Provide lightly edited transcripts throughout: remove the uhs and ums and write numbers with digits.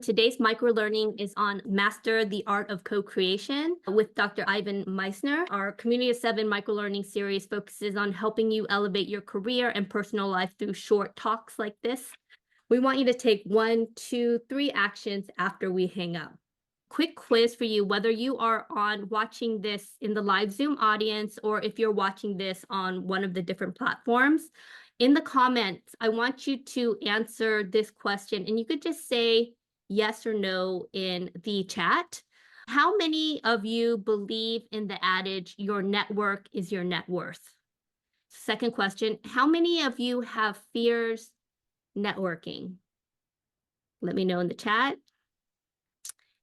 Today's microlearning is on Master the Art of Co-Creation with Dr. Ivan Misner. Our Community of Seven microlearning series focuses on helping you elevate your career and personal life through short talks like this. We want you to take 1, 2, 3 actions after we hang up. Quick quiz for you, whether you are watching this in the live Zoom audience or if you're watching this on one of the different platforms. In the comments, I want you to answer this question, and you could just say yes or no in the chat. How many of you believe in the adage, your network is your net worth? Second question, how many of you have fears networking? Let me know in the chat.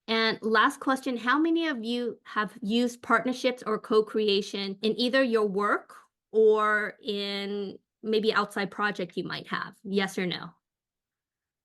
And last question, how many of you have used partnerships or co-creation in either your work or in maybe outside project you might have? Yes or no?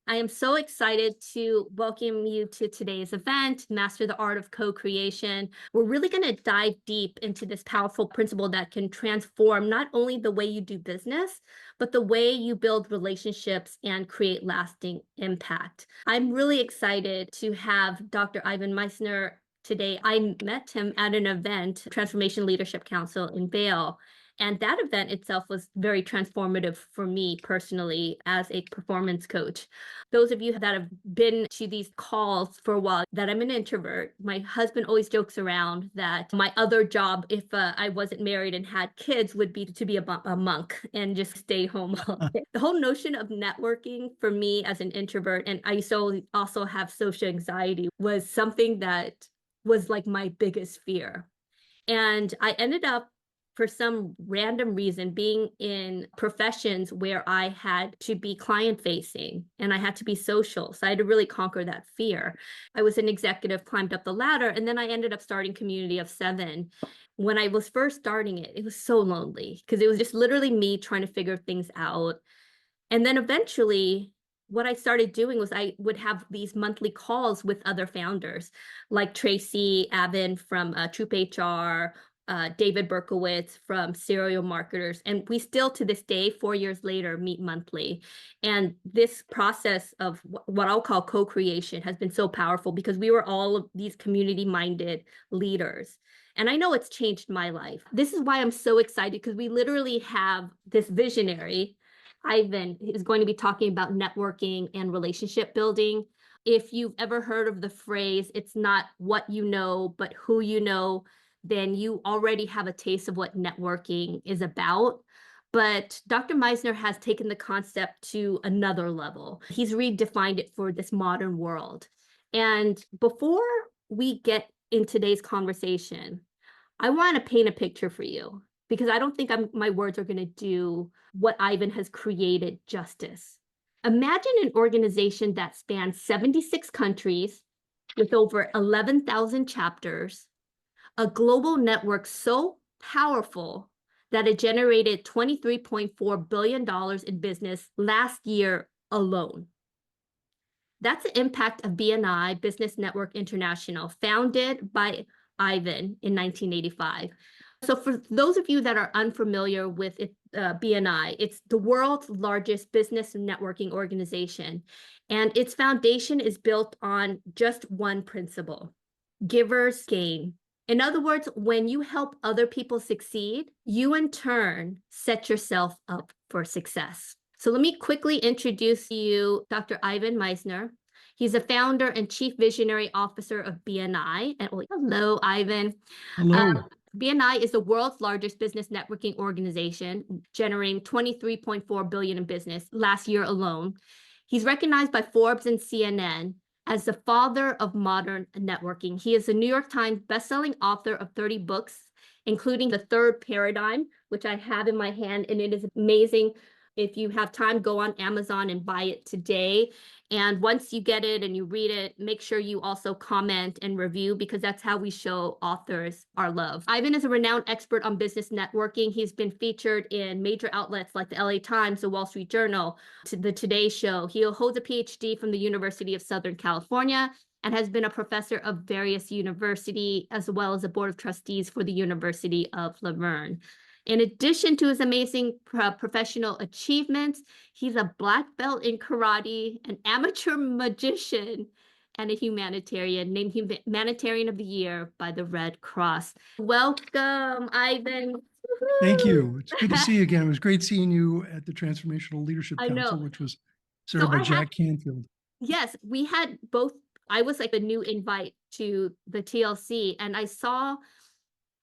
I am so excited to welcome you to today's event, Master the Art of Co-Creation. We're really going to dive deep into this powerful principle that can transform not only the way you do business, but the way you build relationships and create lasting impact. I'm really excited to have Dr. Ivan Misner today. I met him at an event, Transformation Leadership Council in Vail. And that event itself was very transformative for me personally as a performance coach. Those of you that have been to these calls for a while, that I'm an introvert. My husband always jokes around that my other job, if I wasn't married and had kids, would be to be a monk and just stay home all day. The whole notion of networking for me as an introvert, and I also have social anxiety, was something that was like my biggest fear. And I ended up, for some random reason, being in professions where I had to be client facing and I had to be social. So I had to really conquer that fear. I was an executive, climbed up the ladder, and then I ended up starting Community of Seven. When I was first starting it, it was so lonely because it was just literally me trying to figure things out. And then eventually, what I started doing was I would have these monthly calls with other founders like Tracy Avon from Troop HR, David Berkowitz from Serial Marketers. And we still, to this day, 4 years later, meet monthly. And this process of what I'll call co-creation has been so powerful because we were all of these community-minded leaders. And I know it's changed my life. This is why I'm so excited, because we literally have this visionary, Ivan, is going to be talking about networking and relationship building. If you've ever heard of the phrase, it's not what you know, but who you know, then you already have a taste of what networking is about. But Dr. Misner has taken the concept to another level. He's redefined it for this modern world. And before we get in today's conversation, I want to paint a picture for you, because I don't think my words are going to do what Ivan has created justice. Imagine an organization that spans 76 countries with over 11,000 chapters, a global network so powerful that it generated $23.4 billion in business last year alone. That's the impact of BNI, Business Network International, founded by Ivan in 1985. So for those of you that are unfamiliar with it, BNI, it's the world's largest business networking organization. And its foundation is built on just one principle: givers gain. In other words, when you help other people succeed, you in turn set yourself up for success. So let me quickly introduce you Dr. Ivan Misner. He's the founder and chief visionary officer of BNI. And hello, Ivan. Hello. BNI is the world's largest business networking organization, generating $23.4 billion in business last year alone. He's recognized by Forbes and CNN as the father of modern networking. He is a New York Times bestselling author of 30 books, including The Third Paradigm, which I have in my hand, and it is amazing. If you have time, go on Amazon and buy it today. And once you get it and you read it, make sure you also comment and review, because that's how we show authors our love. Ivan is a renowned expert on business networking. He's been featured in major outlets like the LA Times, the Wall Street Journal, the Today Show. He holds a PhD from the University of Southern California and has been a professor of various universities, as well as a board of trustees for the University of Laverne. In addition to his amazing professional achievements, he's a black belt in karate, an amateur magician, and a humanitarian, named Humanitarian of the Year by the Red Cross. Welcome, Ivan. Thank you. It's good to see you again. It was great seeing you at the Transformational Leadership I Council, know. which was So started by I had, Jack Canfield. yes, we had both. I was like a new invite to the TLC, and I saw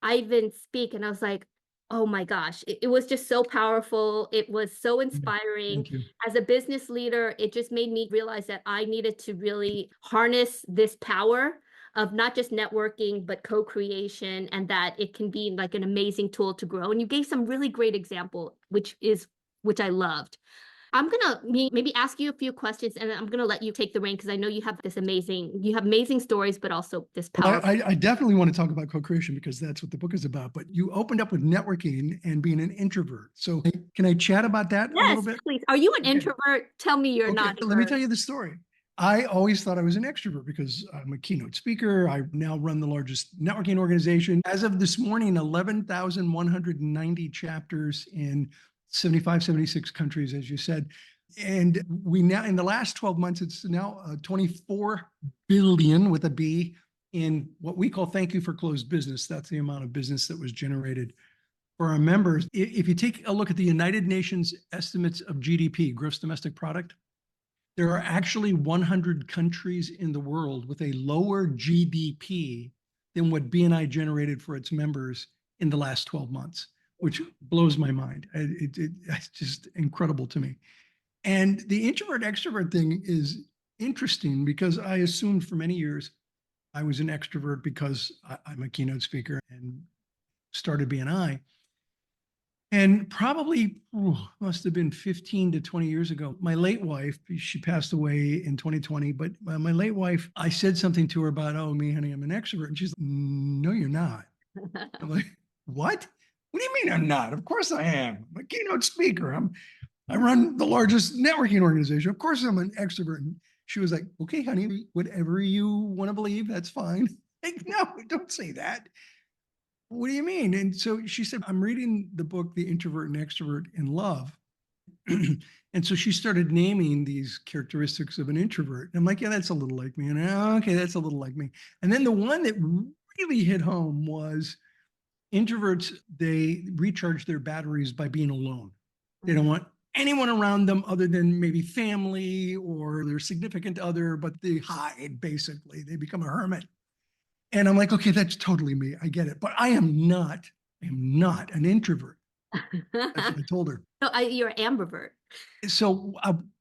Ivan speak, and I was like, oh my gosh, it was just so powerful. It was so inspiring. Thank you. As a business leader, it just made me realize that I needed to really harness this power of not just networking, but co-creation, and that it can be like an amazing tool to grow. And you gave some really great example, which I loved. I'm gonna maybe ask you a few questions, and then I'm gonna let you take the reign because I know you have amazing stories, but also this Well, power. I definitely want to talk about co-creation because that's what the book is about. But you opened up with networking and being an introvert. So can I chat about that a little Yes, bit? please. Are you an Okay. introvert? Tell me you're Okay. not. Let me tell you the story. I always thought I was an extrovert because I'm a keynote speaker. I now run the largest networking organization. As of this morning, 11,190 chapters in 75, 76 countries, as you said. And we now, in the last 12 months, it's now 24 billion with a B in what we call thank you for closed business. That's the amount of business that was generated for our members. If you take a look at the United Nations estimates of GDP, gross domestic product, there are actually 100 countries in the world with a lower GDP than what BNI generated for its members in the last 12 months, which blows my mind. It's just incredible to me. And the introvert extrovert thing is interesting because I assumed for many years I was an extrovert because I'm a keynote speaker and started BNI. And probably must have been 15 to 20 years ago. My late wife, she passed away in 2020, but my late wife, I said something to her about, oh, me, honey, I'm an extrovert. And she's like, no, you're not. I'm like, what? What do you mean I'm not? Of course I am. I'm a keynote speaker. I run the largest networking organization. Of course I'm an extrovert. And she was like, okay, honey, whatever you want to believe, that's fine. Like, no, don't say that. What do you mean? And so she said, I'm reading the book, The Introvert and Extrovert in Love. And so she started naming these characteristics of an introvert. And I'm like, yeah, that's a little like me. And okay, that's a little like me. And then the one that really hit home was introverts, they recharge their batteries by being alone. They don't want anyone around them other than maybe family or their significant other, but they hide basically. They become a hermit. And I'm like, okay, that's totally me. I get it. But I am not an introvert. That's what I told her. So you're ambivert. So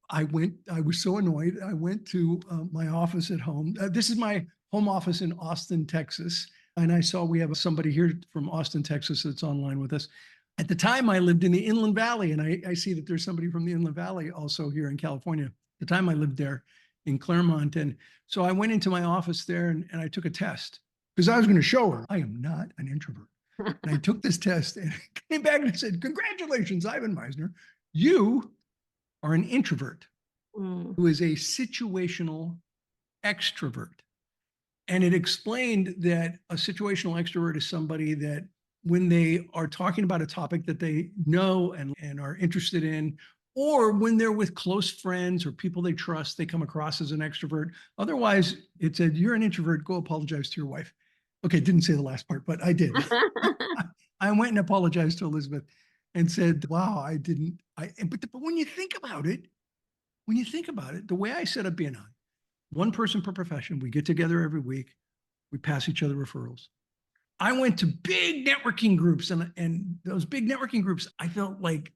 I was so annoyed. I went to my office at home. This is my home office in Austin, Texas. And I saw we have somebody here from Austin, Texas that's online with us. At the time, I lived in the Inland Valley, and I see that there's somebody from the Inland Valley also here in California. At the time, I lived there in Claremont. And so I went into my office there and I took a test because I was going to show her I am not an introvert. And I took this test and came back and I said, congratulations, Ivan Misner. You are an introvert who is a situational extrovert. And it explained that a situational extrovert is somebody that when they are talking about a topic that they know and are interested in, or when they're with close friends or people they trust, they come across as an extrovert. Otherwise, it said, you're an introvert, go apologize to your wife. Okay, didn't say the last part, but I did. I went and apologized to Elizabeth and said, wow, I didn't. But when you think about it, the way I set up BNI, one person per profession, we get together every week, we pass each other referrals. I went to big networking groups and those big networking groups, I felt like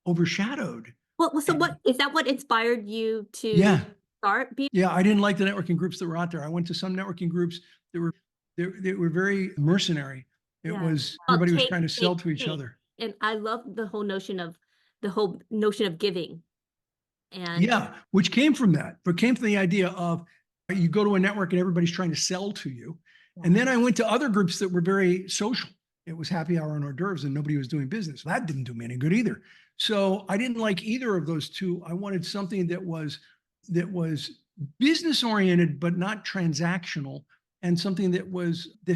overshadowed. Well, so what is that what inspired you to Yeah. start BNI? Yeah, I didn't like the networking groups that were out there. I went to some networking groups that were very mercenary. It was everybody was trying to sell to each other. And I love the whole notion of giving. And yeah, which came from that, but came from the idea of you go to a network and everybody's trying to sell to you. And then I went to other groups that were very social. It was happy hour and hors d'oeuvres and nobody was doing business. That didn't do me any good either. So I didn't like either of those two. I wanted something that was business oriented, but not transactional, and something that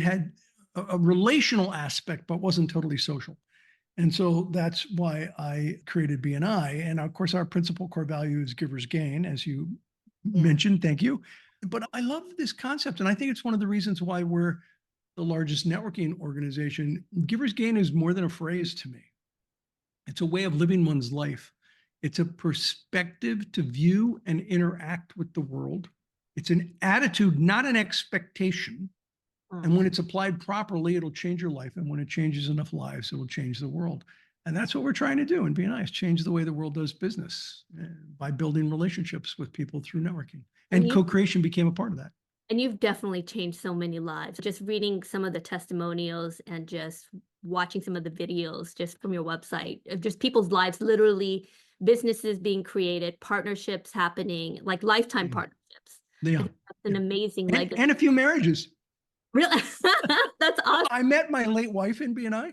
had a relational aspect, but wasn't totally social. And so that's why I created BNI. And of course, our principal core value is givers gain, as you mentioned. Thank you. But I love this concept. And I think it's one of the reasons why we're the largest networking organization. Giver's Gain is more than a phrase to me. It's a way of living one's life. It's a perspective to view and interact with the world. It's an attitude, not an expectation. And when it's applied properly, it'll change your life. And when it changes enough lives, it will change the world. And that's what we're trying to do in BNI, is change the way the world does business by building relationships with people through networking. And co-creation became a part of that. And you've definitely changed so many lives. Just reading some of the testimonials and just watching some of the videos just from your website of just people's lives, literally businesses being created, partnerships happening, like lifetime partnerships. Yeah. That's an amazing legacy. And a few marriages. Really? That's awesome. I met my late wife in BNI.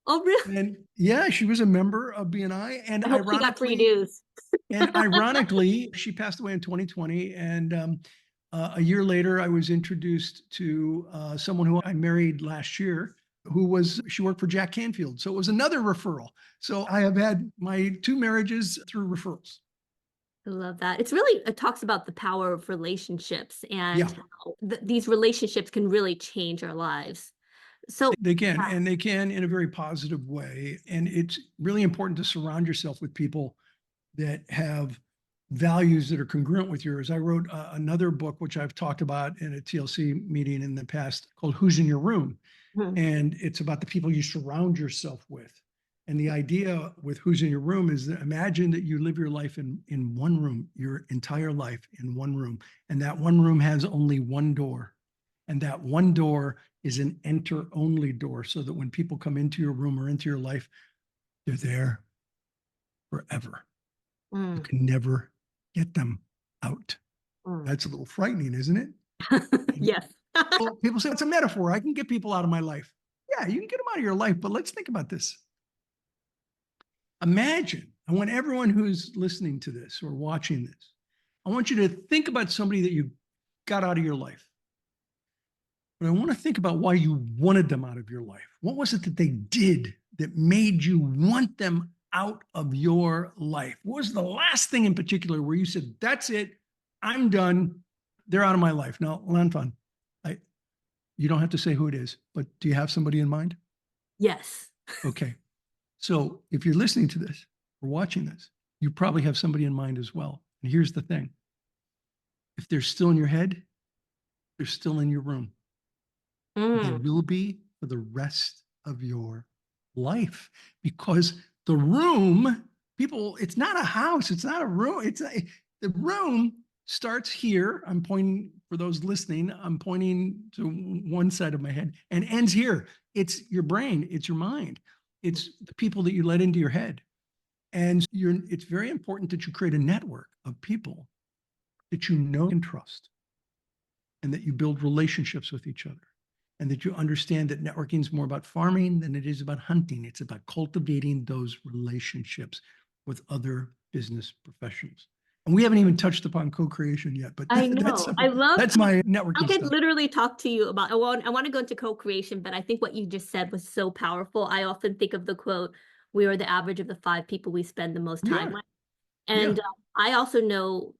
Oh, really? And yeah, she was a member of BNI. And I hope she got free dues. And ironically, she passed away in 2020. And a year later, I was introduced to someone who I married last year, she worked for Jack Canfield. So it was another referral. So I have had my 2 marriages through referrals. I love that. It talks about the power of relationships and how these relationships can really change our lives. So they can, and they can in a very positive way. And it's really important to surround yourself with people that have values that are congruent with yours. I wrote another book, which I've talked about in a TLC meeting in the past, called Who's in Your Room? And it's about the people you surround yourself with. And the idea with Who's in Your Room is that imagine that you live your life in one room, your entire life in one room. And that one room has only one door. And that one door is an enter-only door, so that when people come into your room or into your life, they're there forever. You can never get them out. That's a little frightening, isn't it? Yes. Well, people say it's a metaphor. I can get people out of my life. Yeah, you can get them out of your life, but let's think about this. Imagine, I want everyone who's listening to this or watching this, I want you to think about somebody that you got out of your life. But I want to think about why you wanted them out of your life. What was it that they did that made you want them out of your life? What was the last thing in particular where you said, that's it, I'm done, they're out of my life? Now, Lan Phan, you don't have to say who it is, but do you have somebody in mind? Yes. Okay. So if you're listening to this or watching this, you probably have somebody in mind as well. And here's the thing. If they're still in your head, they're still in your room. They will be for the rest of your life, because the room, people, it's not a house. It's not a room. The room starts here. I'm pointing, for those listening, I'm pointing to one side of my head, and ends here. It's your brain. It's your mind. It's the people that you let into your head. And it's very important that you create a network of people that you know and trust, and that you build relationships with each other, and that you understand that networking is more about farming than it is about hunting. It's about cultivating those relationships with other business professionals. And we haven't even touched upon co-creation yet, but I know. that's my networking I could stuff. literally talk to you about, I want to go into co-creation, but I think what you just said was so powerful. I often think of the quote, we are the average of the 5 people we spend the most time with. And I also know,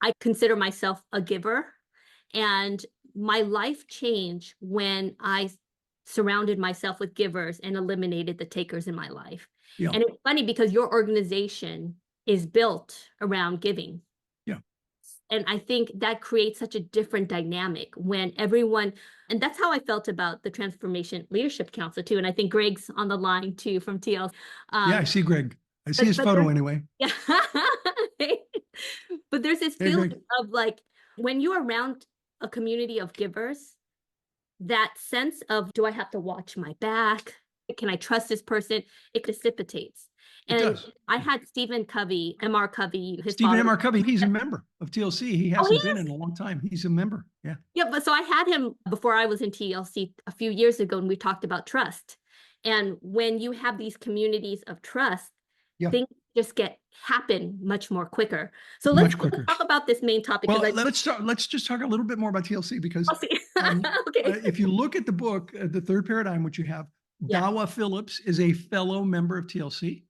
I consider myself a giver, and my life changed when I surrounded myself with givers and eliminated the takers in my life. And it's funny because your organization is built around giving. And I think that creates such a different dynamic when everyone, and that's how I felt about the Transformation Leadership Council too. And I think Greg's on the line too from TL. I see Greg. I see his photo anyway. Yeah. But there's this feeling of like, when you're around a community of givers, that sense of, do I have to watch my back? Can I trust this person? It dissipates. And I had Stephen Covey, M.R. Covey. Stephen M.R. Covey, he's a member of TLC. He hasn't been in a long time. He's a member. Yeah, but so I had him before I was in TLC a few years ago, and we talked about trust. And when you have these communities of trust, things just happen much more quicker. So let's talk about this main topic. Well, let's just talk a little bit more about TLC, because if you look at the book, The Third Paradigm, which you have, Dawa Phillips is a fellow member of TLC.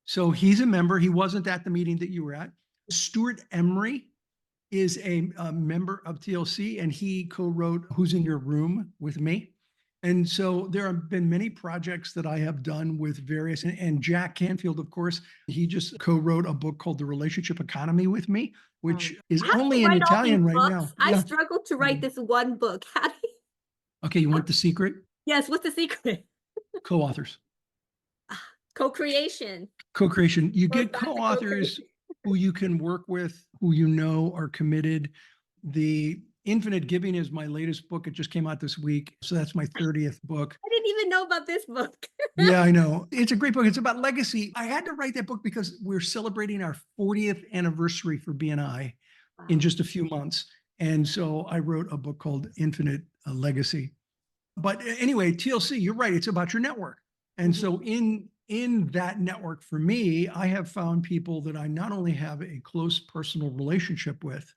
So he's a member. He wasn't at the meeting that you were at. Stuart Emery is a member of TLC, and he co-wrote Who's in Your Room with me. And so there have been many projects that I have done with various, and Jack Canfield, of course, he just co-wrote a book called The Relationship Economy with me, which is How do you only in write all these Italian right now. books? I Yeah. struggled to write this one book. How do you... Okay, you want the secret? Yes, what's the secret? Co-authors. Co-creation. Co-creation. You Goes get back to co-authors co-creation. who you can work with, who you know are committed. The Infinite Giving is my latest book. It just came out this week. So that's my 30th book. I didn't even know about this book. Yeah, I know. It's a great book. It's about legacy. I had to write that book because we're celebrating our 40th anniversary for BNI in just a few months. And so I wrote a book called Infinite Legacy. But anyway, TLC, you're right. It's about your network. And so in that network for me, I have found people that I not only have a close personal relationship with,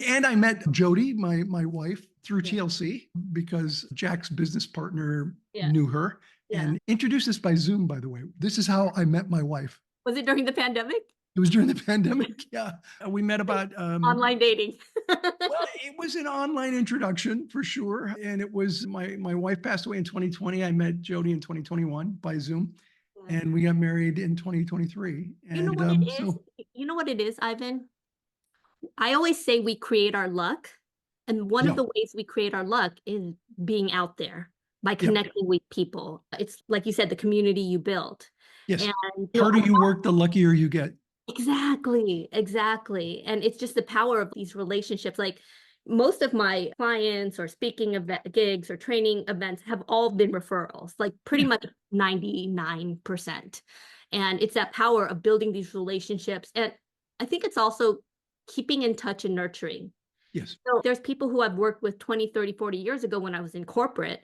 and I met Jody, my wife, through TLC because Jack's business partner knew her and introduced us by Zoom, by the way. This is how I met my wife. Was it during the pandemic? It was during the pandemic. Yeah. We met about Online dating. well, it was an online introduction for sure. And it was my wife passed away in 2020. I met Jody in 2021 by Zoom. And we got married in 2023. And you know what it is? You know what it is, Ivan? I always say we create our luck. And one of the ways we create our luck is being out there by connecting with people. It's like you said, the community you build. Yes. And the harder you work, the luckier you get. Exactly. And it's just the power of these relationships. Like most of my clients or speaking event gigs or training events have all been referrals, like pretty much 99%. And it's that power of building these relationships. And I think it's also keeping in touch and nurturing. Yes. So there's people who I've worked with 20, 30, 40 years ago when I was in corporate,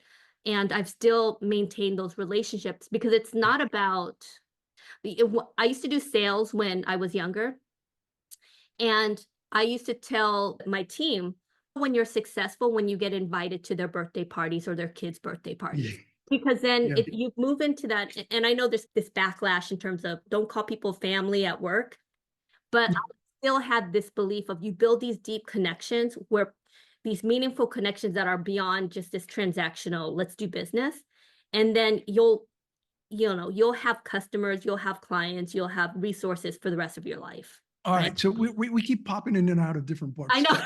and I've still maintained those relationships because it's not about I used to do sales when I was younger. And I used to tell my team, when you're successful, when you get invited to their birthday parties or their kids' birthday parties. Because then if you move into that, and I know there's this backlash in terms of don't call people family at work, but I still had this belief of you build these deep connections where these meaningful connections that are beyond just this transactional, let's do business. And then you'll have customers, you'll have clients, you'll have resources for the rest of your life. All right. So we keep popping in and out of different books. I know.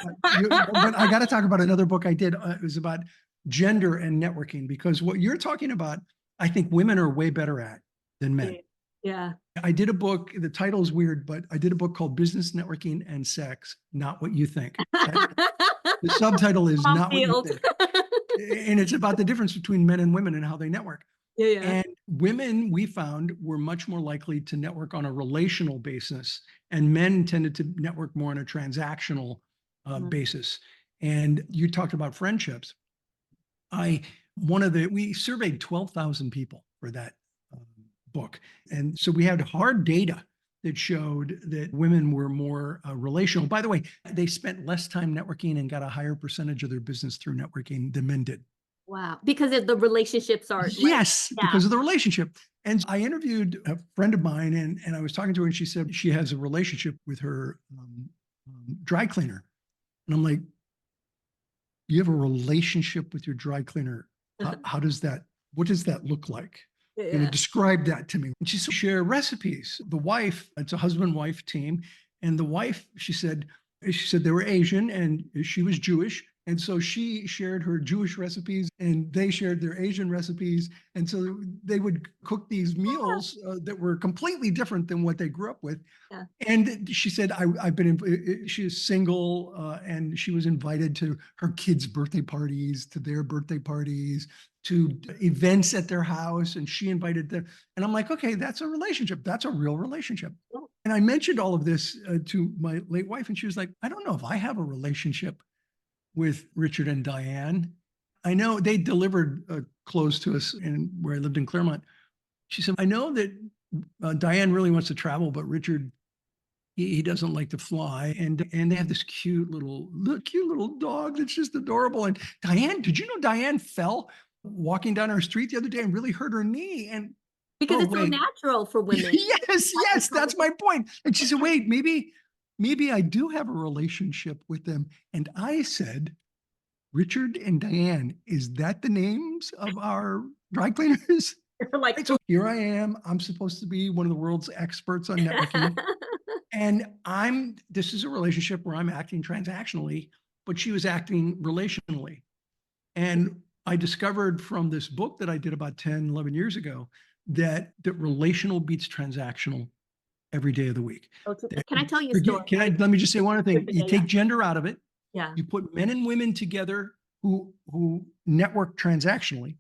But I got to talk about another book I did. It was about gender and networking, because what you're talking about, I think women are way better at than men. Yeah. I did a book, the title is weird, but I did a book called Business Networking and Sex, Not What You Think. The subtitle is Not What You Think. And it's about the difference between men and women and how they network. And women, we found, were much more likely to network on a relational basis, and men tended to network more on a transactional basis. And you talked about friendships. We surveyed 12,000 people for that book. And so we had hard data that showed that women were more relational. By the way, they spent less time networking and got a higher percentage of their business through networking than men did. Wow. Because the relationships are. Yes, because of the relationship. And I interviewed a friend of mine, and I was talking to her, and she said she has a relationship with her dry cleaner. And I'm like, you have a relationship with your dry cleaner? What does that look like? And describe that to me. And she said, share recipes. The wife, it's a husband-wife team. And the wife, she said they were Asian and she was Jewish. And so she shared her Jewish recipes and they shared their Asian recipes. And so they would cook these meals that were completely different than what they grew up with. And she said, she is single and she was invited to her kids' birthday parties, to their birthday parties, to events at their house. And she invited them. And I'm like, okay, that's a relationship. That's a real relationship. And I mentioned all of this to my late wife, and she was like, I don't know if I have a relationship with Richard and Diane. I know they delivered clothes to us where I lived in Claremont. She said, I know that Diane really wants to travel, but Richard, he doesn't like to fly. And they have this cute little dog that's just adorable. And Diane, did you know Diane fell walking down our street the other day and really hurt her knee? And because it's so natural for women. Yes, that's my point. And she said, wait, maybe maybe I do have a relationship with them. And I said, Richard and Diane, is that the names of our dry cleaners? Like, Right, so here I am. I'm supposed to be one of the world's experts on networking. And this is a relationship where I'm acting transactionally, but she was acting relationally. And I discovered from this book that I did about 10, 11 years ago that relational beats transactional every day of the week. Can I tell you a story? Let me just say one other thing. You Yeah, take gender out of it. yeah. You put men and women together who network transactionally,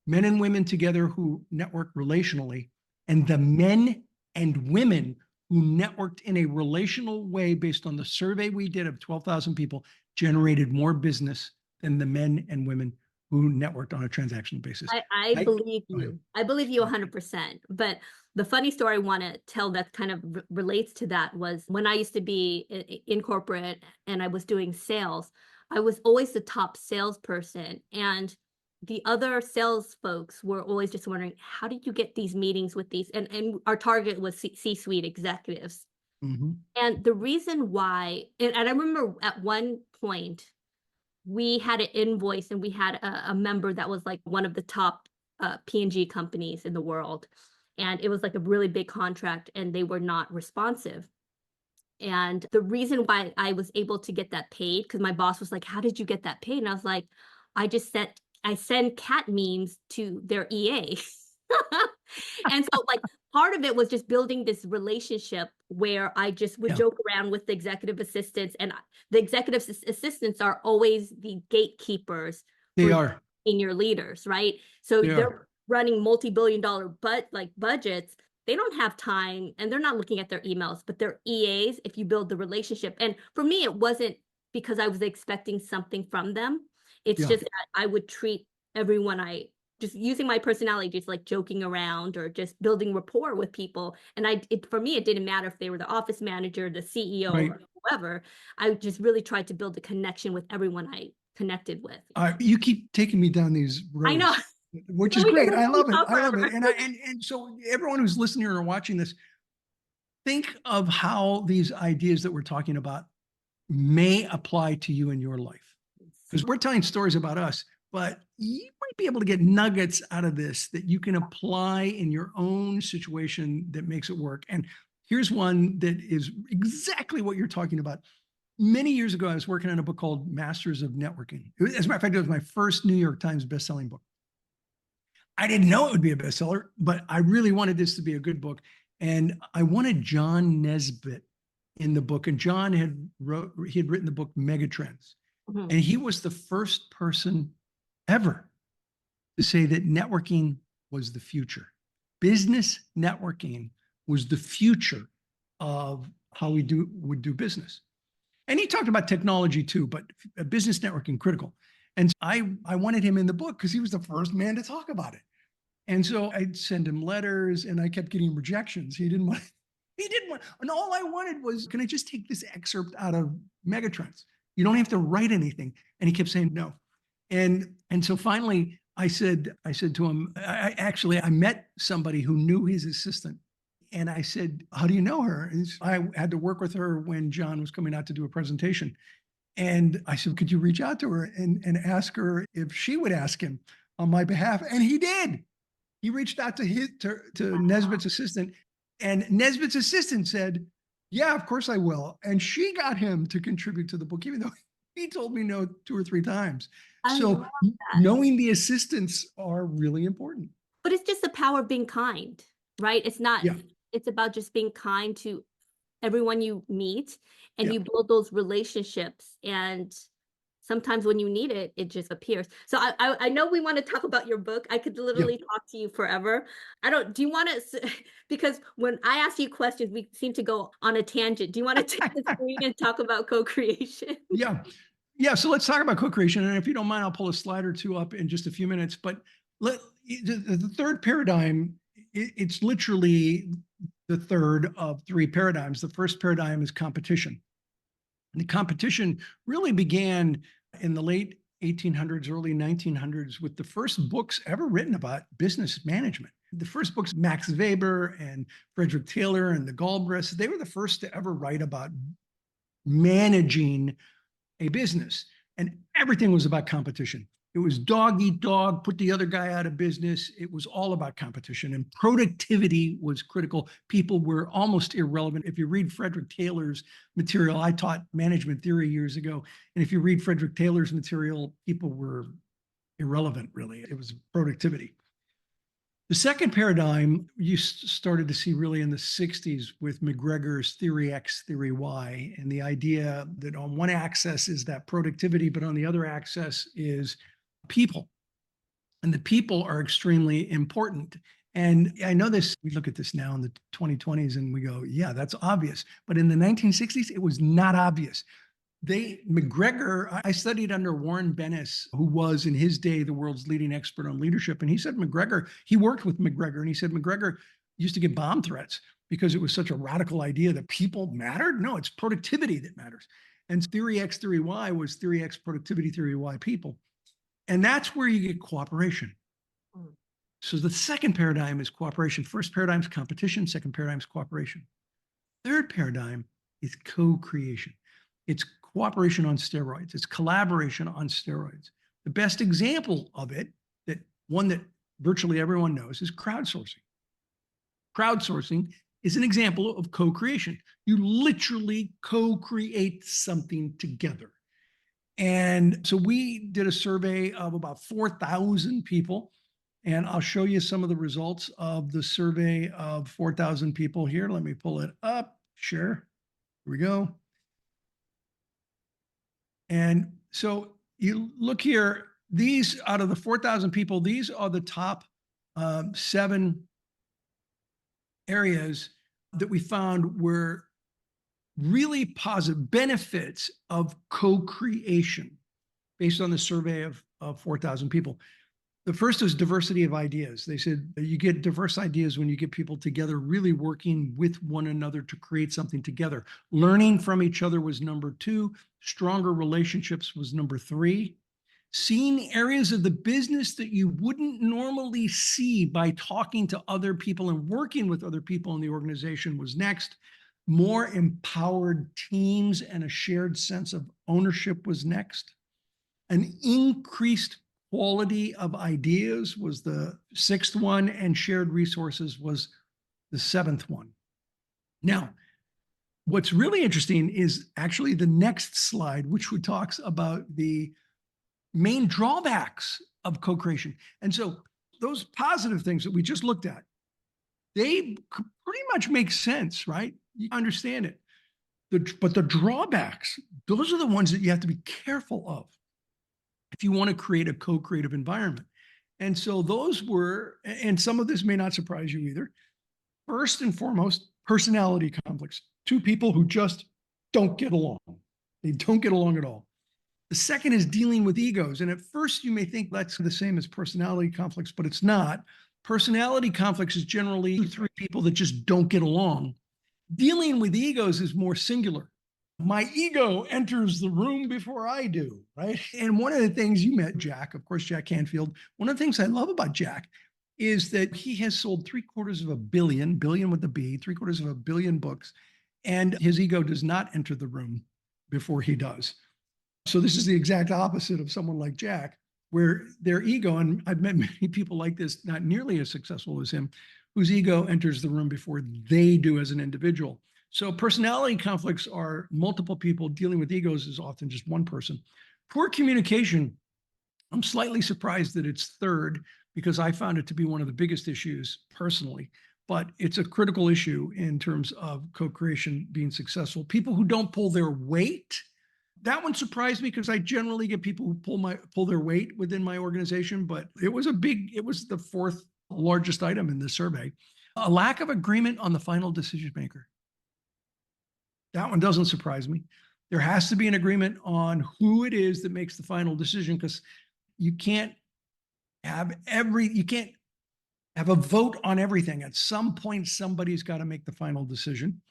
men and women together who network relationally, and the men and women who networked in a relational way based on the survey we did of 12,000 people generated more business than the men and women who networked on a transactional basis. I believe you. I believe you 100%. But the funny story I want to tell that kind of relates to that was when I used to be in corporate and I was doing sales, I was always the top salesperson. And the other sales folks were always just wondering, how did you get these meetings with these? And our target was C-suite executives. Mm-hmm. And the reason why, and I remember at one point, we had an invoice and we had a member that was like one of the top P&G companies in the world. And it was like a really big contract and they were not responsive. And the reason why I was able to get that paid, because my boss was like, how did you get that paid? And I was like, I send cat memes to their EA. And so like part of it was just building this relationship where I just would joke around with the executive assistants, and the executive assistants are always the gatekeepers They for are senior leaders, right? So they're running multi-billion-dollar budgets. They don't have time and they're not looking at their emails, but their EAs, if you build the relationship. And for me, it wasn't because I was expecting something from them. It's just that I would treat everyone just using my personality, just like joking around or just building rapport with people. And for me, it didn't matter if they were the office manager, the CEO, or whoever. I just really tried to build a connection with everyone I connected with. You keep taking me down these roads. I know. Which is great. I love it. I love it. And so everyone who's listening or watching this, think of how these ideas that we're talking about may apply to you in your life. Because we're telling stories about us, but you might be able to get nuggets out of this that you can apply in your own situation that makes it work. And here's one that is exactly what you're talking about. Many years ago, I was working on a book called Masters of Networking. As a matter of fact, it was my first New York Times bestselling book. I didn't know it would be a bestseller, but I really wanted this to be a good book. And I wanted John Nesbitt in the book. And John had written the book Megatrends. Mm-hmm. And he was the first person ever to say that networking was the future. Business networking was the future of how we would do business. And he talked about technology too, but business networking critical. And I wanted him in the book because he was the first man to talk about it. And so I'd send him letters and I kept getting rejections. He didn't want, and all I wanted was, can I just take this excerpt out of Megatrends? You don't have to write anything. And he kept saying no. And so finally I said to him, I met somebody who knew his assistant. And I said, how do you know her? And I had to work with her when John was coming out to do a presentation. And I said, could you reach out to her and ask her if she would ask him on my behalf? And he did. He reached out to Nesbitt's assistant, and Nesbitt's assistant said, yeah, of course I will. And she got him to contribute to the book, even though he told me no 2 or 3 times. So knowing the assistants are really important. But it's just the power of being kind, right? It's not, it's about just being kind to everyone you meet, and you build those relationships, and sometimes when you need it, it just appears. So I know we want to talk about your book. I could literally talk to you forever. Do you want to, because when I ask you questions, we seem to go on a tangent. Do you want to take the screen and talk about co-creation? Yeah. So let's talk about co-creation. And if you don't mind, I'll pull a slide or two up in just a few minutes. But the third paradigm, it's literally the third of 3 paradigms. The first paradigm is competition. And the competition really began in the late 1800s, early 1900s with the first books ever written about business management. The first books, Max Weber and Frederick Taylor and the Galbraiths, they were the first to ever write about managing a business. And everything was about competition. It was dog eat dog, put the other guy out of business. It was all about competition, and productivity was critical. People were almost irrelevant. If you read Frederick Taylor's material, I taught management theory years ago. And if you read Frederick Taylor's material, people were irrelevant, really. It was productivity. The second paradigm you started to see really in the 60s with McGregor's theory X, theory Y, and the idea that on one axis is that productivity, but on the other axis is people. And the people are extremely important. And I know this, we look at this now in the 2020s and we go, yeah, that's obvious. But in the 1960s, it was not obvious. McGregor, I studied under Warren Bennis, who was in his day the world's leading expert on leadership. And he said he worked with McGregor, and he said McGregor used to get bomb threats because it was such a radical idea that people mattered. No, it's productivity that matters. And theory X, theory Y was theory X productivity, theory Y people. And that's where you get cooperation. So the second paradigm is cooperation. First paradigm is competition. Second paradigm is cooperation. Third paradigm is co-creation. It's cooperation on steroids. It's collaboration on steroids. The best example of it, that one that virtually everyone knows, is crowdsourcing. Crowdsourcing is an example of co-creation. You literally co-create something together. And so we did a survey of about 4,000 people, and I'll show you some of the results of the survey of 4,000 people here. Let me pull it up. Share. Here we go. And so you look here, these out of the 4,000 people, these are the top 7 areas that we found were really positive benefits of co-creation based on the survey of 4,000 people. The first is diversity of ideas. They said you get diverse ideas when you get people together, really working with one another to create something together. Learning from each other was number 2. Stronger relationships was number 3. Seeing areas of the business that you wouldn't normally see by talking to other people and working with other people in the organization was next. More empowered teams and a shared sense of ownership was next. An increased quality of ideas was the 6th one, and shared resources was the 7th one. Now, what's really interesting is actually the next slide, which talks about the main drawbacks of co-creation. And so those positive things that we just looked at, they pretty much make sense, right? You understand it. But the drawbacks, those are the ones that you have to be careful of if you want to create a co-creative environment. And so those were, and some of this may not surprise you either. First and foremost, personality conflicts. 2 people who just don't get along. They don't get along at all. The second is dealing with egos. And at first you may think that's the same as personality conflicts, but it's not. Personality conflicts is generally 3 people that just don't get along. Dealing with egos is more singular. My ego enters the room before I do, right? And one of the things, you met Jack, of course, Jack Canfield. One of the things I love about Jack is that he has sold 750 million, billion with a B, 750 million books, and his ego does not enter the room before he does. So this is the exact opposite of someone like Jack, where their ego, and I've met many people like this, not nearly as successful as him, whose ego enters the room before they do as an individual. So personality conflicts are multiple people. Dealing with egos is often just one person. Poor communication, I'm slightly surprised that it's 3rd, because I found it to be one of the biggest issues personally, but it's a critical issue in terms of co-creation being successful. People who don't pull their weight, that one surprised me because I generally get people who pull their weight within my organization, but it was the 4th largest item in the survey. A lack of agreement on the final decision maker. That one doesn't surprise me. There has to be an agreement on who it is that makes the final decision, because you can't have a vote on everything. At some point, somebody's got to make the final decision.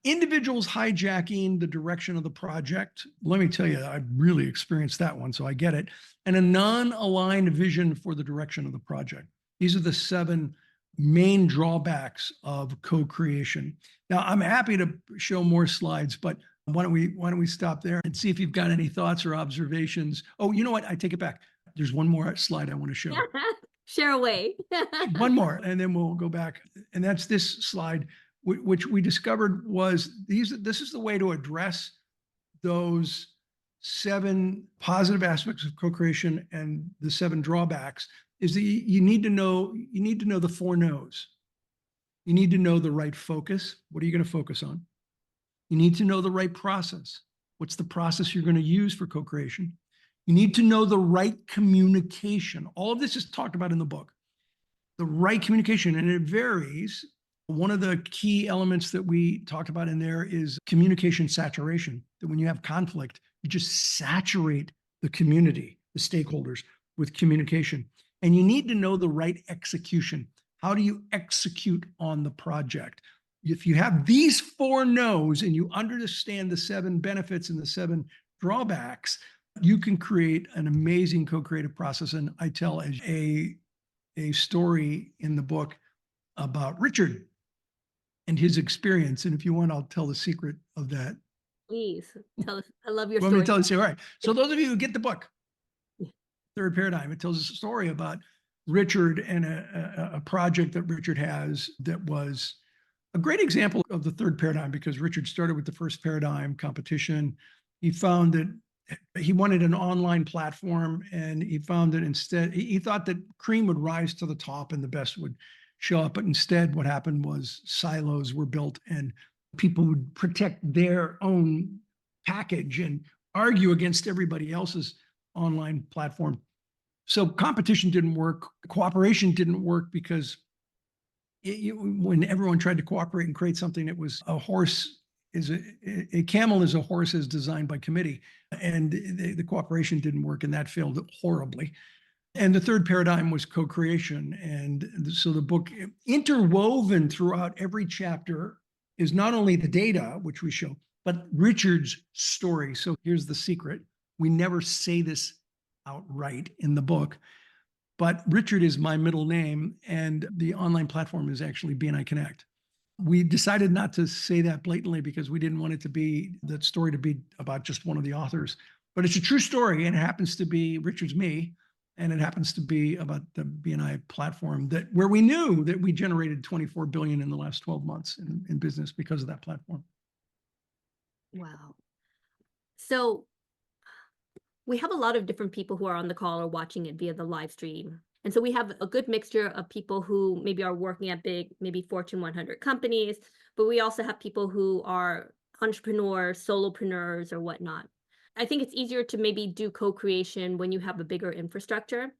Individuals hijacking the direction of the project. Let me tell you, I've really experienced that one, so I get it. And a non-aligned vision for the direction of the project. These are the 7 main drawbacks of co-creation. Now, I'm happy to show more slides, but Why don't we stop there and see if you've got any thoughts or observations? Oh, you know what? I take it back. There's one more slide I want to show. Share away. One more, and then we'll go back. And that's this slide, which we discovered was this is the way to address those 7 positive aspects of co-creation and the 7 drawbacks. Is that you need to know the 4 no's. You need to know the right focus. What are you going to focus on? You need to know the right process. What's the process you're going to use for co-creation? You need to know the right communication. All of this is talked about in the book. The right communication, and it varies. One of the key elements that we talked about in there is communication saturation, that when you have conflict, you just saturate the community, the stakeholders, with communication. And you need to know the right execution. How do you execute on the project? If you have these 4 no's and you understand the 7 benefits and the 7 drawbacks, you can create an amazing co-creative process. And I tell a story in the book about Richard and his experience. And if you want, I'll tell the secret of that. Please tell us. I love your Want me story. to tell you? All right. So those of you who get the book, Third Paradigm, it tells a story about Richard and a project that Richard has that was a great example of the 3rd paradigm, because Richard started with the 1st paradigm competition. He found that he wanted an online platform, and he found that instead he thought that cream would rise to the top and the best would show up. But instead, what happened was silos were built and people would protect their own package and argue against everybody else's online platform. So competition didn't work. Cooperation didn't work because when everyone tried to cooperate and create something, it was a camel is a horse as designed by committee, and the cooperation didn't work, and that failed horribly. And the 3rd paradigm was co-creation. And so the book, interwoven throughout every chapter, is not only the data, which we show, but Richard's story. So here's the secret. We never say this outright in the book, but Richard is my middle name, and the online platform is actually BNI Connect. We decided not to say that blatantly because we didn't want it to be that story to be about just one of the authors. But it's a true story, and it happens to be Richard's me, and it happens to be about the BNI platform where we knew that we generated 24 billion in the last 12 months in business because of that platform. Wow. So we have a lot of different people who are on the call or watching it via the live stream. And so we have a good mixture of people who maybe are working at big, maybe Fortune 100 companies, but we also have people who are entrepreneurs, solopreneurs, or whatnot. I think it's easier to maybe do co-creation when you have a bigger infrastructure.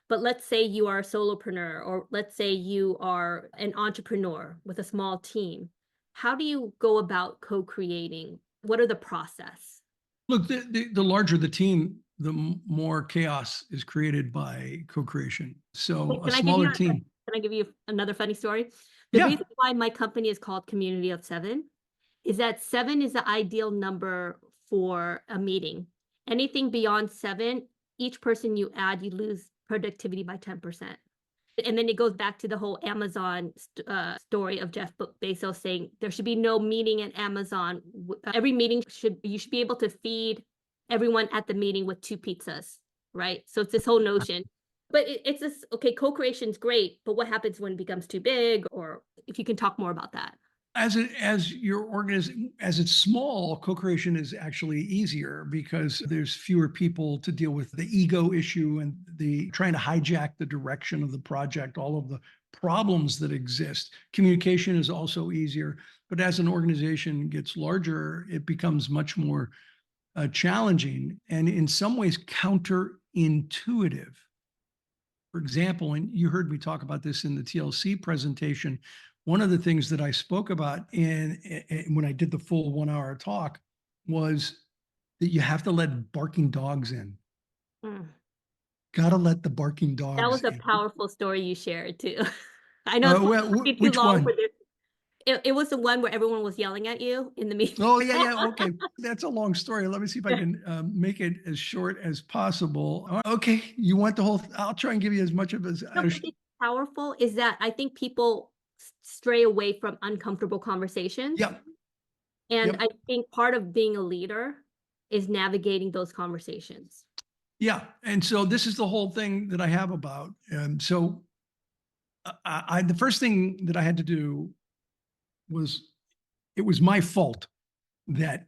But let's say you are a solopreneur, or let's say you are an entrepreneur with a small team. How do you go about co-creating? What are the process? Look, the larger the team, the more chaos is created by co-creation. So a smaller team. Can I give you another funny story? Yeah. The reason why my company is called Community of 7 is that 7 is the ideal number for a meeting. Anything beyond 7, each person you add, you lose productivity by 10%. And then it goes back to the whole Amazon story of Jeff Bezos saying there should be no meeting at Amazon. Every meeting you should be able to feed everyone at the meeting with 2 pizzas, right? So it's this whole notion. But it's this, okay, co-creation is great, but what happens when it becomes too big? Or if you can talk more about that. As your organization, as it's small, co-creation is actually easier because there's fewer people to deal with the ego issue and the trying to hijack the direction of the project, all of the problems that exist. Communication is also easier, but as an organization gets larger, it becomes much more challenging and in some ways counterintuitive. For example, and you heard me talk about this in the TLC presentation, one of the things that I spoke about when I did the full 1-hour talk was that you have to let barking dogs in. Got to let the barking dogs in. That was a powerful story you shared too. I know it's which too long one? for this. It was the one where everyone was yelling at you in the meeting. Oh, yeah. Okay. That's a long story. Let me see if I can make it as short as possible. Okay. You want the whole, I'll try and give you as much of as. Something powerful is that I think people stray away from uncomfortable conversations. Yeah. And Yep. I think part of being a leader is navigating those conversations. Yeah. And so this is the whole thing that I have about. So the first thing that I had to do was, it was my fault that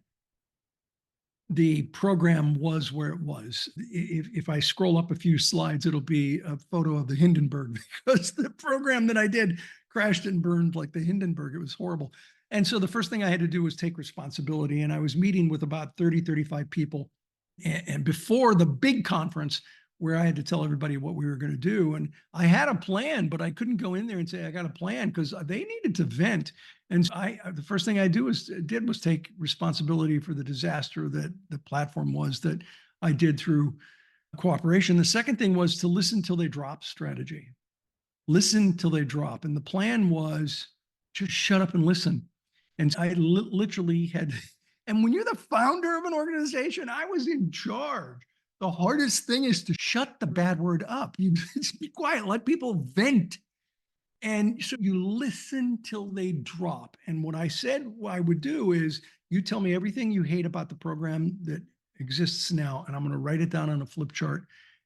the program was where it was. If I scroll up a few slides, it'll be a photo of the Hindenburg because the program that I did crashed and burned like the Hindenburg. It was horrible. And so the first thing I had to do was take responsibility. And I was meeting with about 30, 35 people. And before the big conference, where I had to tell everybody what we were going to do. And I had a plan, but I couldn't go in there and say, I got a plan, because they needed to vent. And so the first thing I did was take responsibility for the disaster that the platform was, that I did through cooperation. The second thing was to listen till they drop strategy. Listen till they drop. And the plan was just shut up and listen. And I literally had, and when you're the founder of an organization, I was in charge. The hardest thing is to shut the bad word up. You just be quiet, let people vent. And so you listen till they drop. And what I said I would do is, you tell me everything you hate about the program that exists now, and I'm going to write it down on a flip chart,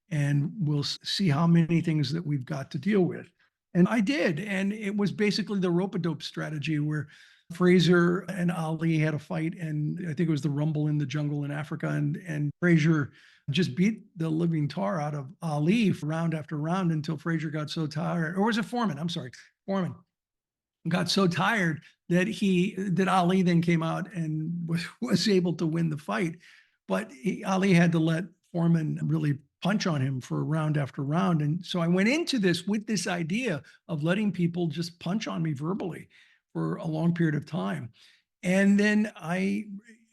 and we'll see how many things that we've got to deal with. And I did. And it was basically the rope-a-dope strategy, where Fraser and Ali had a fight, and I think it was the rumble in the jungle in Africa. And Fraser just beat the living tar out of Ali for round after round until Fraser got so tired. Or was it Foreman? I'm sorry, Foreman got so tired that Ali then came out and was able to win the fight. But Ali had to let Foreman really punch on him for round after round. And so I went into this with this idea of letting people just punch on me verbally for a long period of time. And then I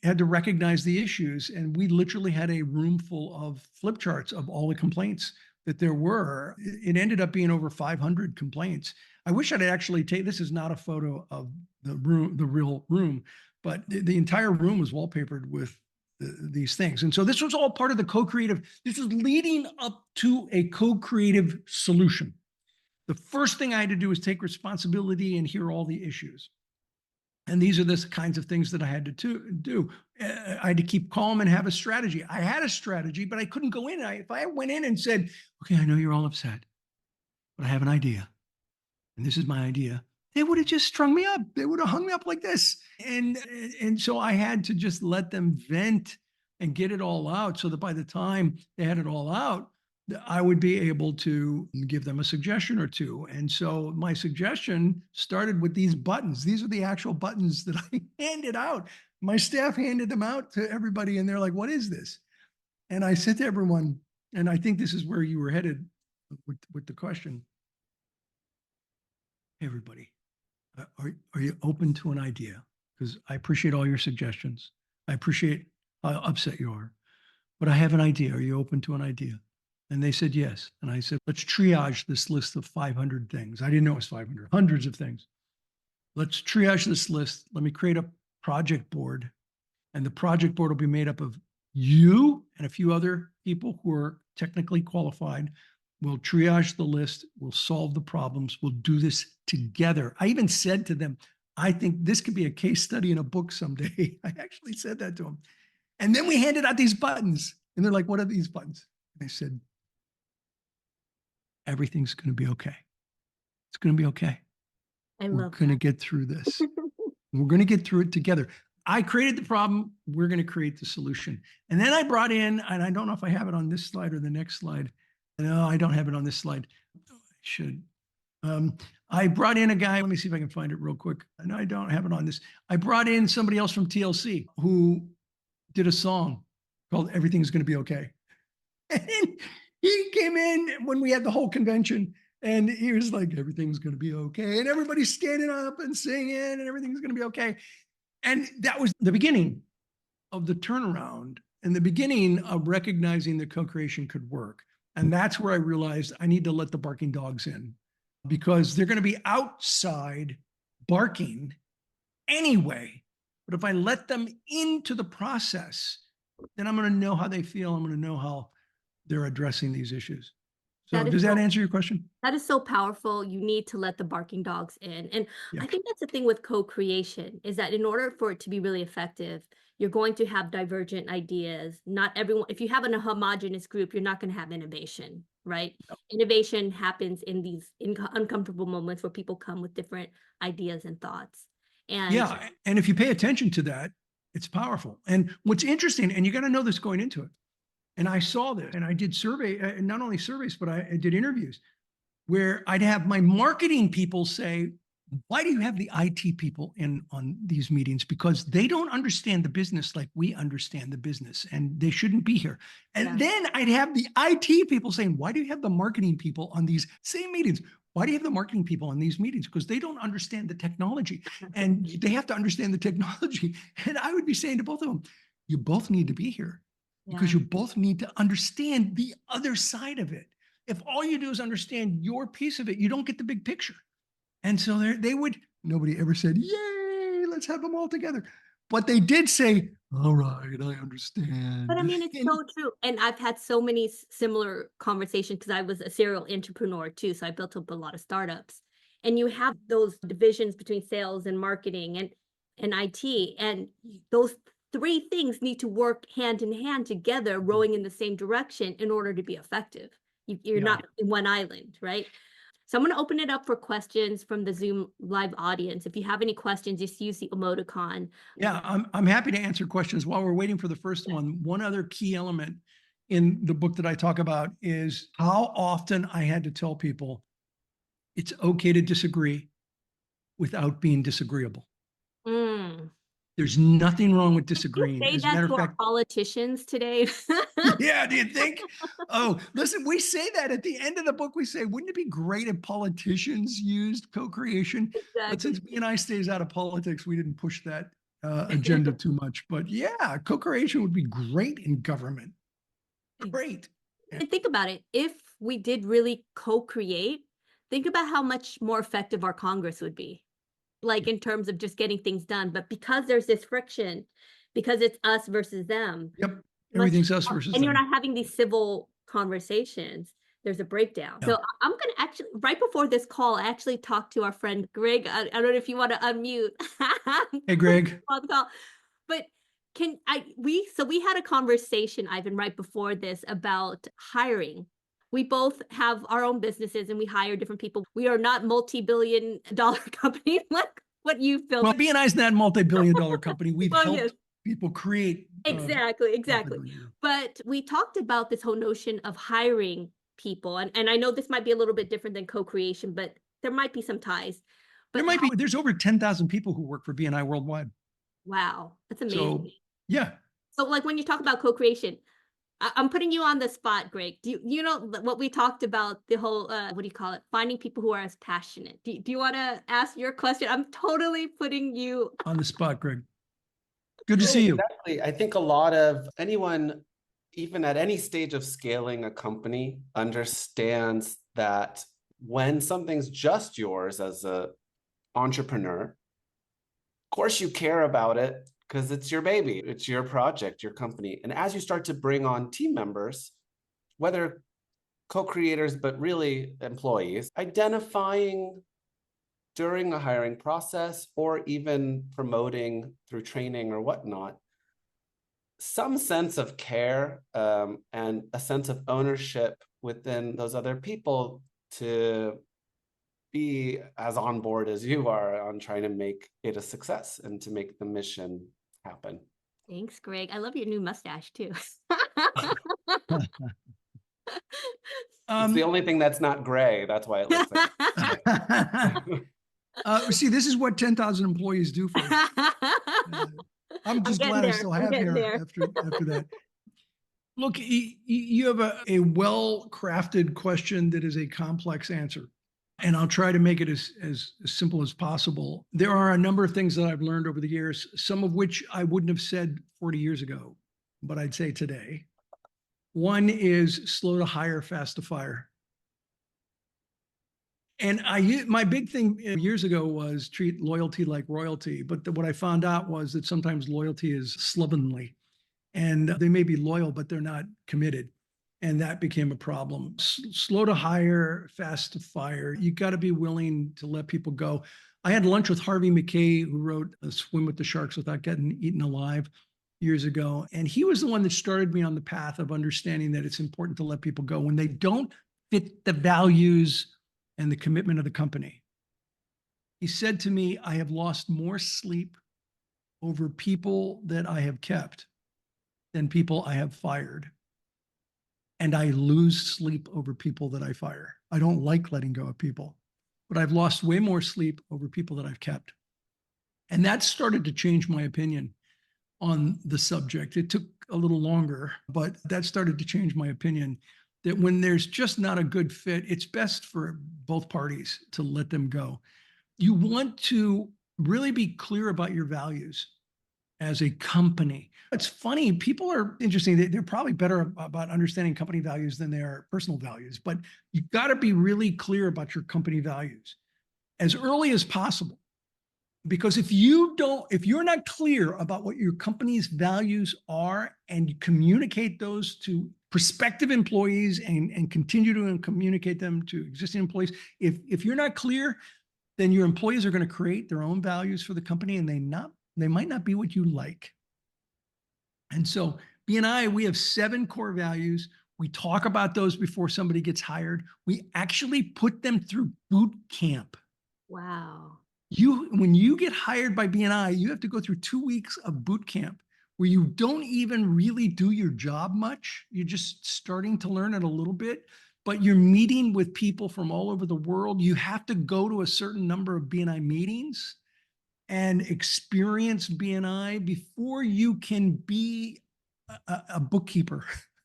had to recognize the issues. And we literally had a room full of flip charts of all the complaints that there were. It ended up being over 500 complaints. I wish I'd actually take, this is not a photo of the room, the real room, but the entire room was wallpapered with these things. And so this was all part of the co-creative. This is leading up to a co-creative solution. The first thing I had to do was take responsibility and hear all the issues. And these are the kinds of things that I had to do. I had to keep calm and have a strategy. I had a strategy, but I couldn't go in. If I went in and said, okay, I know you're all upset, but I have an idea, and this is my idea, they would have just strung me up. They would have hung me up like this. And so I had to just let them vent and get it all out, so that by the time they had it all out, I would be able to give them a suggestion or two. And so my suggestion started with these buttons. These are the actual buttons that I handed out. My staff handed them out to everybody, and they're like, what is this? And I said to everyone, and I think this is where you were headed with the question. Hey, everybody, are you open to an idea? Because I appreciate all your suggestions. I appreciate how upset you are, but I have an idea. Are you open to an idea? And they said yes. And I said, let's triage this list of 500 things. I didn't know it was 500, hundreds of things. Let's triage this list. Let me create a project board. And the project board will be made up of you and a few other people who are technically qualified. We'll triage the list. We'll solve the problems. We'll do this together. I even said to them, I think this could be a case study in a book someday. I actually said that to them. And then we handed out these buttons. And they're like, what are these buttons? And I said, everything's going to be okay. It's going to be okay. We're going to get through this. We're going to get through it together. I created the problem. We're going to create the solution. And then I brought in, and I don't know if I have it on this slide or the next slide. No, I don't have it on this slide. I should. I brought in a guy. Let me see if I can find it real quick. No, I don't have it on this. I brought in somebody else from TLC who did a song called Everything's Going to Be Okay. And he came in when we had the whole convention, and he was like, everything's going to be okay. And everybody's standing up and singing, and everything's going to be okay. And that was the beginning of the turnaround and the beginning of recognizing that co-creation could work. And that's where I realized I need to let the barking dogs in, because they're going to be outside barking anyway. But if I let them into the process, then I'm going to know how they feel. I'm going to know how they're addressing these issues. So That is does that so answer your question? That is so powerful. You need to let the barking dogs in. And Yeah. I think that's the thing with co-creation is that in order for it to be really effective, you're going to have divergent ideas. Not everyone, if you have a homogenous group, you're not going to have innovation, right? Innovation happens in these uncomfortable moments where people come with different ideas and thoughts. And Yeah. And if you pay attention to that, it's powerful. And what's interesting, and you got to know this going into it. And I saw this and I did not only surveys, but I did interviews where I'd have my marketing people say, why do you have the IT people in on these meetings? Because they don't understand the business like we understand the business and they shouldn't be here. And then I'd have the IT people saying, why do you have the marketing people on these same meetings? Why do you have the marketing people on these meetings? Because they don't understand the technology and they have to understand the technology. And I would be saying to both of them, you both need to be here because you both need to understand the other side of it. If all you do is understand your piece of it, you don't get the big picture. And so nobody ever said, yay, let's have them all together. But they did say, all right, I understand. But I mean, it's so true. And I've had so many similar conversations because I was a serial entrepreneur too. So I built up a lot of startups. And you have those divisions between sales and marketing and IT. And those three things need to work hand in hand together, rowing in the same direction in order to be effective. You're not in one island, right? So I'm going to open it up for questions from the Zoom live audience. If you have any questions, just use the emoticon. Yeah, I'm happy to answer questions. While we're waiting for the first one other key element in the book that I talk about is how often I had to tell people it's okay to disagree without being disagreeable. Mm. There's nothing wrong with You disagreeing. say As a that matter to of our fact, politicians today. yeah, do you think? Oh, listen, we say that at the end of the book. We say, wouldn't it be great if politicians used co-creation? But Exactly. since B&I stays out of politics, we didn't push that agenda too much. But yeah, co-creation would be great in government. Great. And think about it. If we did really co-create, think about how much more effective our Congress would be, like in terms of just getting things done. But because there's this friction, because it's us versus them, Yep. Everything's us versus and you're them. not having these civil conversations, there's a breakdown. Yeah. So I'm going to actually, right before this call, I actually talked to our friend Greg. I don't know if you want to unmute. Hey, Greg. On the call. But we had a conversation, Ivan, right before this about hiring. We both have our own businesses and we hire different people. We are not multi-billion dollar companies like what you feel. Well, B&I is not a multi-billion dollar company. We've Well, helped yes. people create. Exactly. multi-billion. But we talked about this whole notion of hiring people. And I know this might be a little bit different than co-creation, but there might be some ties. But There's over 10,000 people who work for B&I worldwide. wow, that's amazing. So, yeah. So like when you talk about co-creation, I'm putting you on the spot, Greg. Do you know what we talked about, the whole, what do you call it? Finding people who are as passionate. Do you want to ask your question? I'm totally putting you on the spot, Greg. Good to see you. Exactly. I think a lot of anyone, even at any stage of scaling a company, understands that when something's just yours as an entrepreneur, of course you care about it because it's your baby, it's your project, your company. And as you start to bring on team members, whether co-creators, but really employees, identifying during the hiring process or even promoting through training or whatnot, some sense of care and a sense of ownership within those other people to be as on board as you are on trying to make it a success and to make the mission happen. Thanks, Greg. I love your new mustache too. It's the only thing that's not gray. That's why it looks like see, this is what 10,000 employees do for us. I'm just glad I still have hair after that. Look, you have a well-crafted question that is a complex answer. And I'll try to make it as simple as possible. There are a number of things that I've learned over the years, some of which I wouldn't have said 40 years ago, but I'd say today. One is slow to hire, fast to fire. And my big thing years ago was treat loyalty like royalty. But what I found out was that sometimes loyalty is slovenly. And they may be loyal, but they're not committed. And that became a problem. Slow to hire, fast to fire. You got to be willing to let people go. I had lunch with Harvey McKay, who wrote Swim with the Sharks Without Getting Eaten Alive years ago. And he was the one that started me on the path of understanding that it's important to let people go when they don't fit the values and the commitment of the company. He said to me, I have lost more sleep over people that I have kept than people I have fired. And I lose sleep over people that I fire. I don't like letting go of people, but I've lost way more sleep over people that I've kept. And that started to change my opinion on the subject. It took a little longer, but that started to change my opinion that when there's just not a good fit, it's best for both parties to let them go. You want to really be clear about your values as a company. It's funny, people are interesting. They're probably better about understanding company values than they are personal values, but you've got to be really clear about your company values as early as possible. Because if you're not clear about what your company's values are and you communicate those to prospective employees and continue to communicate them to existing employees, if you're not clear, then your employees are going to create their own values for the company and they might not be what you like. And so B&I, we have 7 core values. We talk about those before somebody gets hired. We actually put them through boot camp. Wow. When you get hired by B&I, you have to go through 2 weeks of boot camp where you don't even really do your job much. You're just starting to learn it a little bit, but you're meeting with people from all over the world. You have to go to a certain number of B&I meetings and experience B&I before you can be a bookkeeper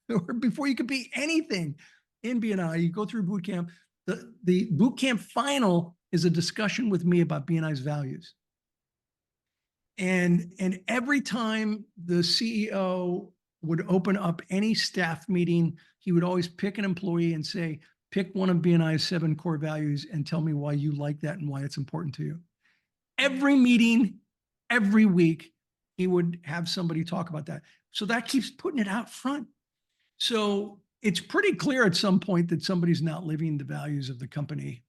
or before you can be anything in B&I. You go through boot camp. The boot camp final is a discussion with me about B&I's values. And every time the CEO would open up any staff meeting, he would always pick an employee and say, pick one of B&I's 7 core values and tell me why you like that and why it's important to you. Every meeting, every week, he would have somebody talk about that. So that keeps putting it out front. So it's pretty clear at some point that somebody's not living the values of the company.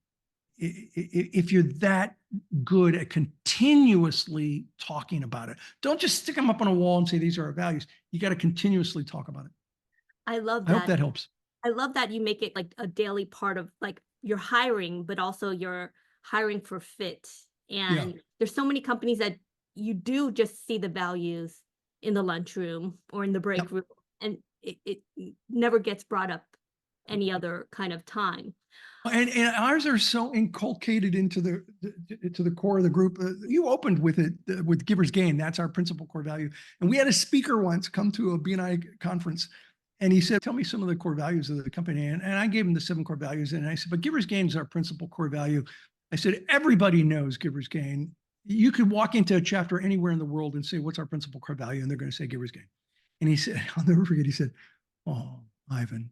If you're that good at continuously talking about it, don't just stick them up on a wall and say, these are our values. You got to continuously talk about it. I love I that. hope that helps. I love that you make it like a daily part of like your hiring, but also you're hiring for fit. And there's so many companies that you do just see the values in the lunchroom or in the break room, and it never gets brought up any other kind of time. And ours are so inculcated into the core of the group. You opened with it with Giver's Gain. That's our principal core value. And we had a speaker once come to a B&I conference, and he said, tell me some of the core values of the company. And I gave him the 7 core values. And I said, but Giver's Gain is our principal core value. I said, everybody knows Giver's Gain. You could walk into a chapter anywhere in the world and say, what's our principal core value? And they're going to say Giver's Gain. And he said, I'll never forget, he said, oh, Ivan,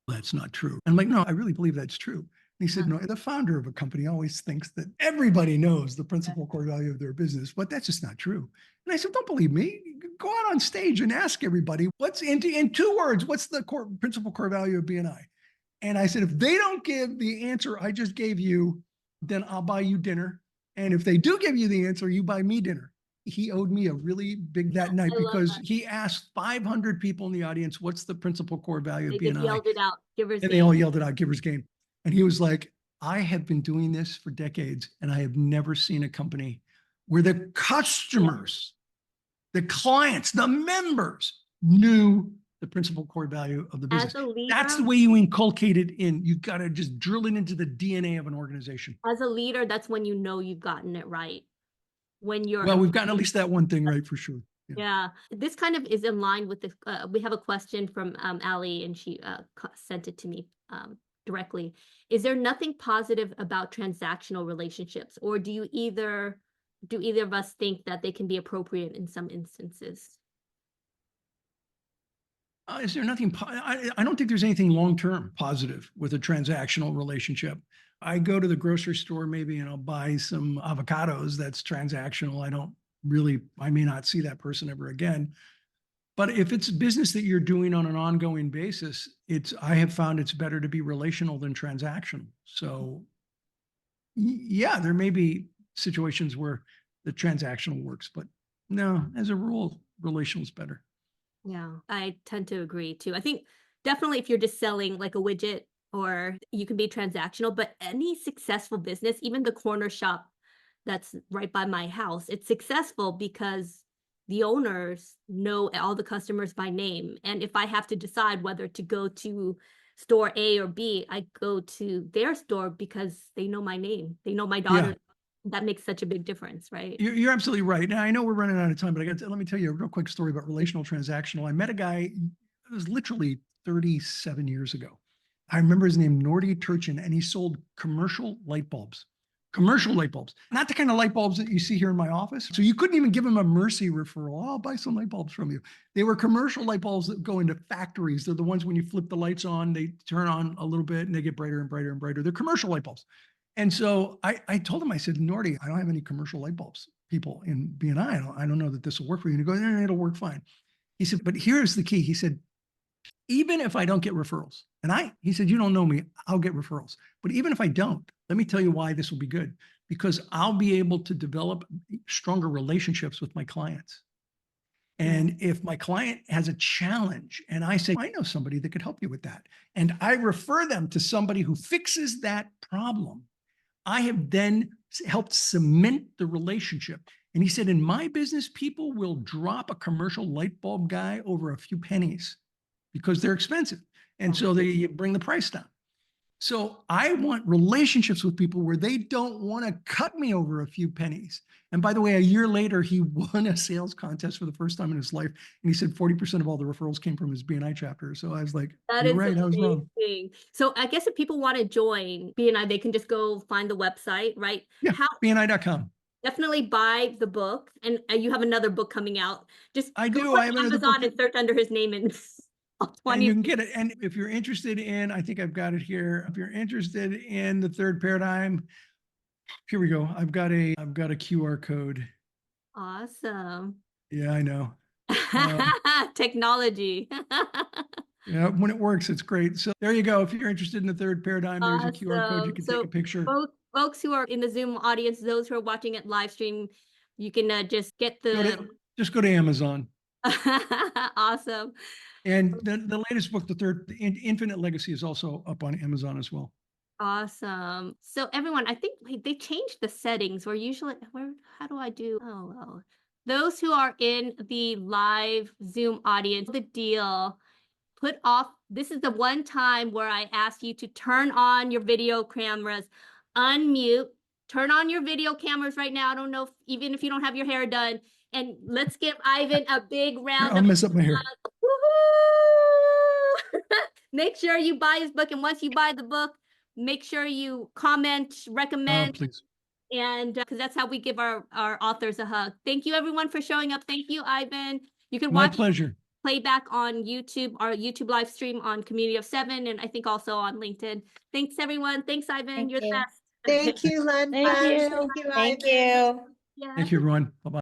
that's not true. And I'm like, no, I really believe that's true. And he said, no, the founder of a company always thinks that everybody knows the principal core value of their business, but that's just not true. And I said, don't believe me. Go out on stage and ask everybody, what's in 2 words, what's the principal core value of B&I? And I said, if they don't give the answer I just gave you, then I'll buy you dinner. And if they do give you the answer, you buy me dinner. He owed me a really big that night because he asked 500 people in the audience, what's the principal core value of B&I? They yelled it out, Giver's Gain. And they all yelled it out, Giver's Gain. And he was like, I have been doing this for decades and I have never seen a company where the customers, the clients, the members knew the principal core value of the business. As a leader, that's the way you inculcate it in. You got to just drill it into the DNA of an organization. As a leader, that's when you know you've gotten it right. When you're we've gotten at least that one thing right for sure. Yeah. This kind of is in line with the, we have a question from Ali, and she sent it to me directly. Is there nothing positive about transactional relationships, or do either of us think that they can be appropriate in some instances? Is there nothing? I don't think there's anything long-term positive with a transactional relationship. I go to the grocery store maybe and I'll buy some avocados. That's transactional. I may not see that person ever again. But if it's business that you're doing on an ongoing basis, I have found it's better to be relational than transactional. So yeah, there may be situations where the transactional works, but no, as a rule, relational is better. Yeah, I tend to agree too. I think definitely if you're just selling like a widget, or you can be transactional, but any successful business, even the corner shop that's right by my house, it's successful because the owners know all the customers by name. And if I have to decide whether to go to store A or B, I go to their store because they know my name. They know my daughter. Yeah. That makes such a big difference, right? You're absolutely right. Now, I know we're running out of time, but let me tell you a real quick story about relational transactional. I met a guy, it was literally 37 years ago. I remember his name, Nordy Turchin, and he sold commercial light bulbs. Commercial light bulbs, not the kind of light bulbs that you see here in my office. So you couldn't even give him a Mercy referral. Oh, I'll buy some light bulbs from you. They were commercial light bulbs that go into factories. They're the ones when you flip the lights on, they turn on a little bit and they get brighter and brighter and brighter. They're commercial light bulbs. And so I told him, I said, Nordy, I don't have any commercial light bulbs people in BNI. I don't know that this will work for you. And he goes, no, it'll work fine. He said, but here's the key. He said, even if I don't get referrals, he said, you don't know me, I'll get referrals. But even if I don't, let me tell you why this will be good, because I'll be able to develop stronger relationships with my clients. And if my client has a challenge and I say, I know somebody that could help you with that, and I refer them to somebody who fixes that problem, I have then helped cement the relationship. And he said, in my business, people will drop a commercial light bulb guy over a few pennies because they're expensive. And so they bring the price down. So I want relationships with people where they don't want to cut me over a few pennies. And by the way, a year later, he won a sales contest for the first time in his life. And he said 40% of all the referrals came from his BNI chapter. So I was like, That you're is right, I was wrong. amazing. So I guess if people want to join BNI, they can just go find the website, right? Yeah, BNI.com. Definitely buy the book. And you have another book coming out. Just I go do. on I have another Amazon book. and search under his name and And you can get it. And if you're interested in, I think I've got it here. If you're interested in the third paradigm, here we go. I've got a QR code. Awesome. Yeah, I know. Technology. Yeah, when it works, it's great. So there you go. If you're interested in the third paradigm, there's a QR code. You Awesome. can So take a picture. both folks who are in the Zoom audience, those who are watching it live stream, you can just get Just go to Amazon. Awesome. And the latest book, the Infinite Legacy, is also up on Amazon as well. Awesome. So everyone, I think they changed the settings. How do I do? Oh, well. Those who are in the live Zoom audience, the deal, put off. This is the one time where I ask you to turn on your video cameras, unmute, turn on your video cameras right now. I don't know even if you don't have your hair done. And let's give Ivan a big round I'll of mess up my hair. woohoo! Make sure you buy his book. And once you buy the book, make sure you comment, recommend, Please. and because that's how we give our authors a hug. Thank you, everyone, for showing up. Thank you, Ivan. You can My watch pleasure. playback on YouTube, our YouTube live stream on Community of Seven, and I think also on LinkedIn. Thanks, everyone. Thanks, Ivan. You're the best. Thank you, Lan Phan. Thank you. Thank you, Thank Ivan. you. Yeah. Thank you, everyone. Bye-bye.